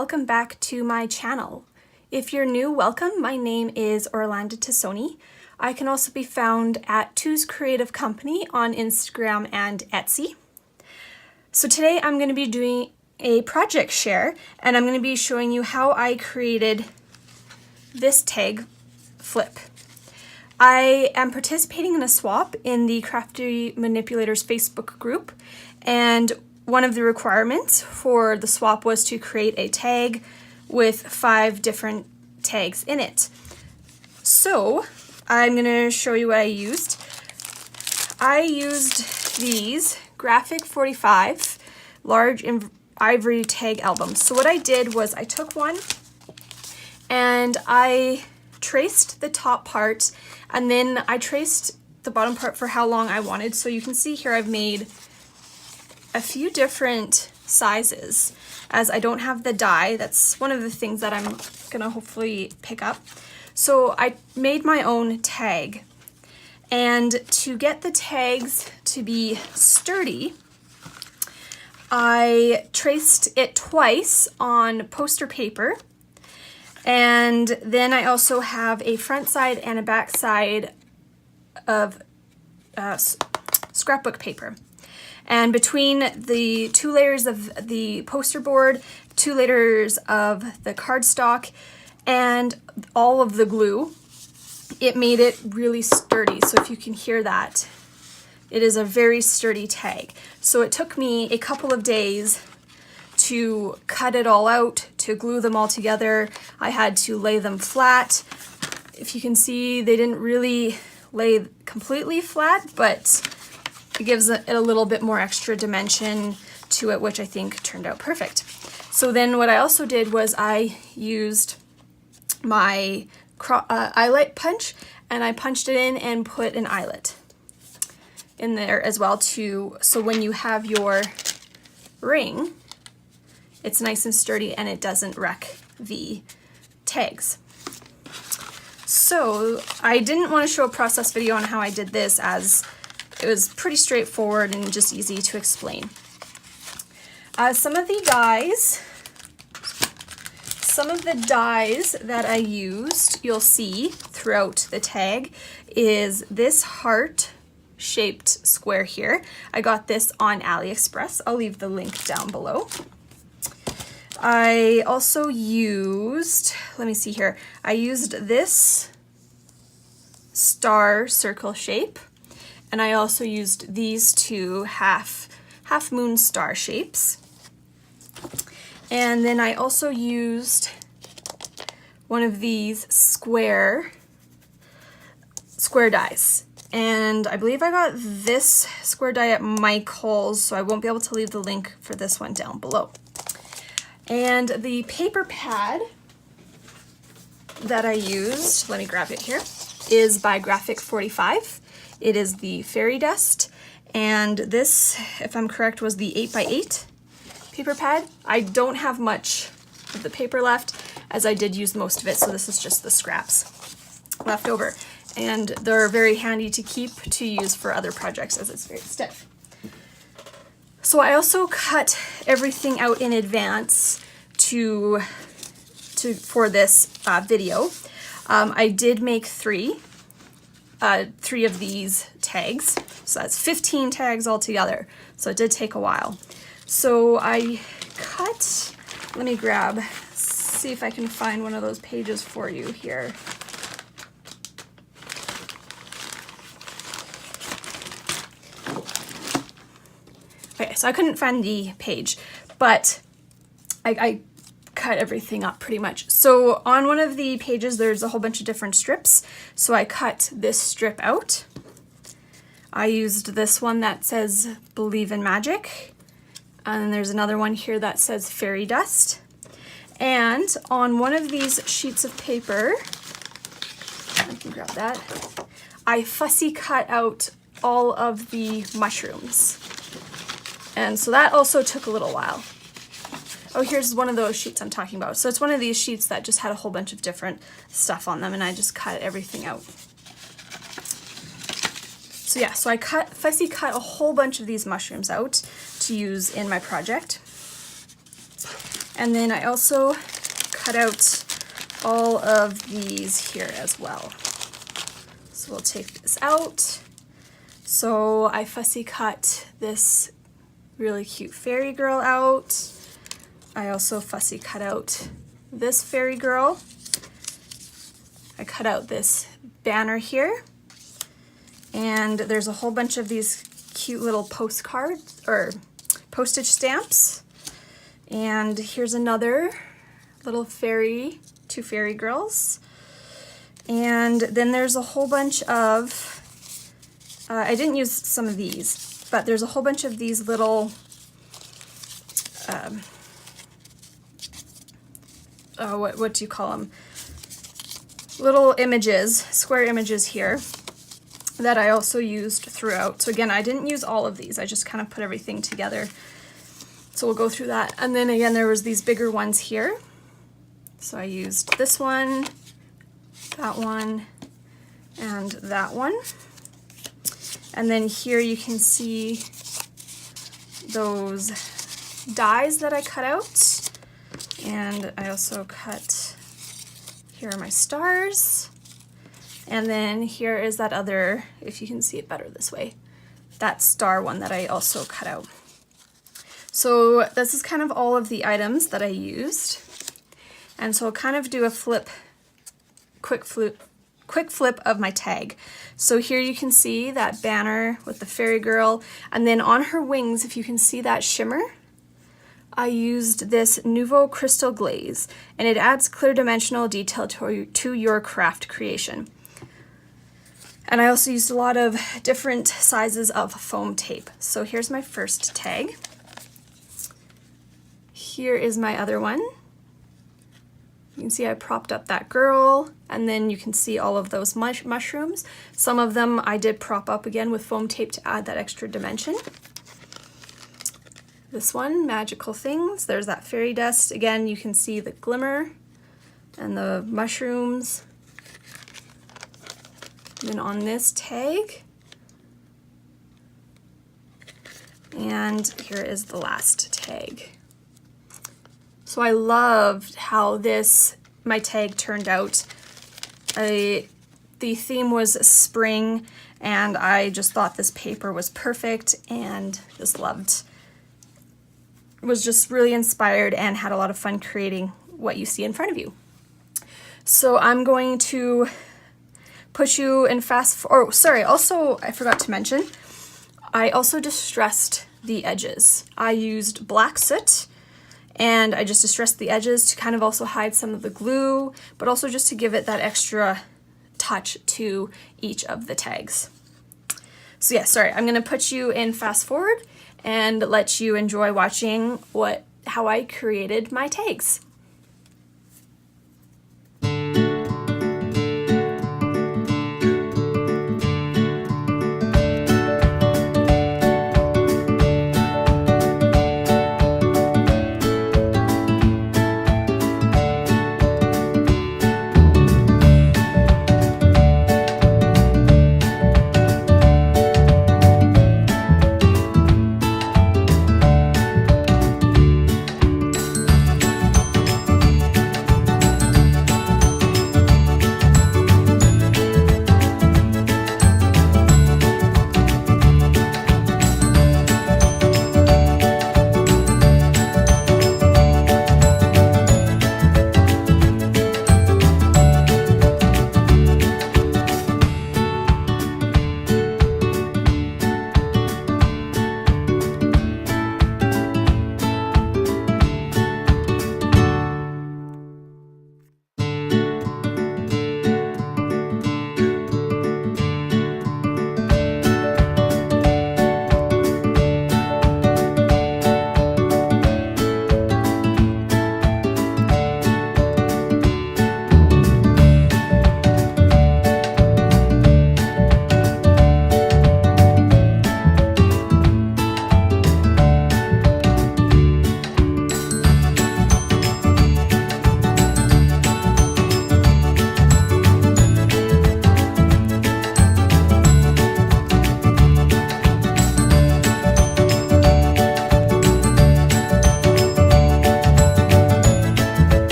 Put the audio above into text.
welcome back to my channel. If you're new, welcome. My name is Orlanda Tassone. I can also be found at Two's Creative Company on Instagram and Etsy. So today I'm going to be doing a project share, and I'm going to be showing you how I created this tag flip. I am participating in a swap in the Crafty Manipulators Facebook group, and one of the requirements for the swap was to create a tag with 5 different tags in it. So I'm going to show you what I used. I used these Graphic 45 large ivory tag albums. So what I did was I took one and I traced the top part, and then I traced the bottom part for how long I wanted. So you can see here I've made a few different sizes, as I don't have the die. That's one of the things that I'm gonna hopefully pick up. So I made my own tag, and to get the tags to be sturdy, I traced it twice on poster paper, and then I also have a front side and a back side of scrapbook paper. And between the 2 layers of the poster board, 2 layers of the cardstock, and all of the glue, it made it really sturdy. So if you can hear that, it is a very sturdy tag. So it took me a couple of days to cut it all out, to glue them all together. I had to lay them flat. If you can see, they didn't really lay completely flat, but it gives it a little bit more extra dimension to it, which I think turned out perfect. So then what I also did was I used my eyelet punch, and I punched it in and put an eyelet in there as well too, so when you have your ring, it's nice and sturdy and it doesn't wreck the tags. So I didn't want to show a process video on how I did this, as it was pretty straightforward and just easy to explain. Some of the dies that I used, you'll see throughout the tag, is this heart-shaped square here. I got this on AliExpress. I'll leave the link down below. I also used, let me see here, I used this star circle shape. And I also used these 2 half moon star shapes. And then I also used one of these square dies. And I believe I got this square die at Michael's, so I won't be able to leave the link for this one down below. And the paper pad that I used, let me grab it here, is by Graphic 45. It is the fairy dust, and this, if I'm correct, was the 8x8 paper pad. I don't have much of the paper left, as I did use most of it, so this is just the scraps left over. And they're very handy to keep to use for other projects, as it's very stiff. So I also cut everything out in advance for this video. I did make 3 of these tags, so that's 15 tags altogether, so it did take a while. So I cut, let me see if I can find one of those pages for you here. Okay, so I couldn't find the page, but I cut everything up pretty much. So on one of the pages there's a whole bunch of different strips, so I cut this strip out. I used this one that says Believe in Magic, and then there's another one here that says Fairy Dust. And on one of these sheets of paper, I can grab that, I fussy cut out all of the mushrooms, and so that also took a little while. Oh, here's one of those sheets I'm talking about. So it's one of these sheets that just had a whole bunch of different stuff on them, and I just cut everything out. So yeah, so I fussy cut a whole bunch of these mushrooms out to use in my project. And then I also cut out all of these here as well. So we'll take this out. So I fussy cut this really cute fairy girl out. I also fussy cut out this fairy girl. I cut out this banner here. And there's a whole bunch of these cute little postcards or postage stamps. And here's another little fairy, two fairy girls. And then there's a whole bunch of, I didn't use some of these, but there's a whole bunch of these little, what do you call them? Little images, square images here that I also used throughout. So again, I didn't use all of these. I just kind of put everything together. So we'll go through that. And then again, there was these bigger ones here. So I used this one, that one, and that one. And then here you can see those dies that I cut out. And I also cut, here are my stars. And then here is that other, if you can see it better this way, that star one that I also cut out. So this is kind of all of the items that I used. And so I'll kind of do a quick flip of my tag. So here you can see that banner with the fairy girl, and then on her wings, if you can see that shimmer, I used this Nouveau Crystal Glaze, and it adds clear dimensional detail to your craft creation. And I also used a lot of different sizes of foam tape. So here's my first tag. Here is my other one. You can see I propped up that girl, and then you can see all of those mushrooms. Some of them I did prop up again with foam tape to add that extra dimension. This one, Magical Things. There's that fairy dust. Again, you can see the glimmer and the mushrooms. And then on this tag, and here is the last tag. So I loved how my tag turned out. The theme was spring, and I just thought this paper was perfect and just was just really inspired and had a lot of fun creating what you see in front of you. So I'm going to put you in also I forgot to mention, I also distressed the edges. I used black soot, and I just distressed the edges to kind of also hide some of the glue, but also just to give it that extra touch to each of the tags. So yeah, sorry, I'm gonna put you in fast forward and let you enjoy watching how I created my tags.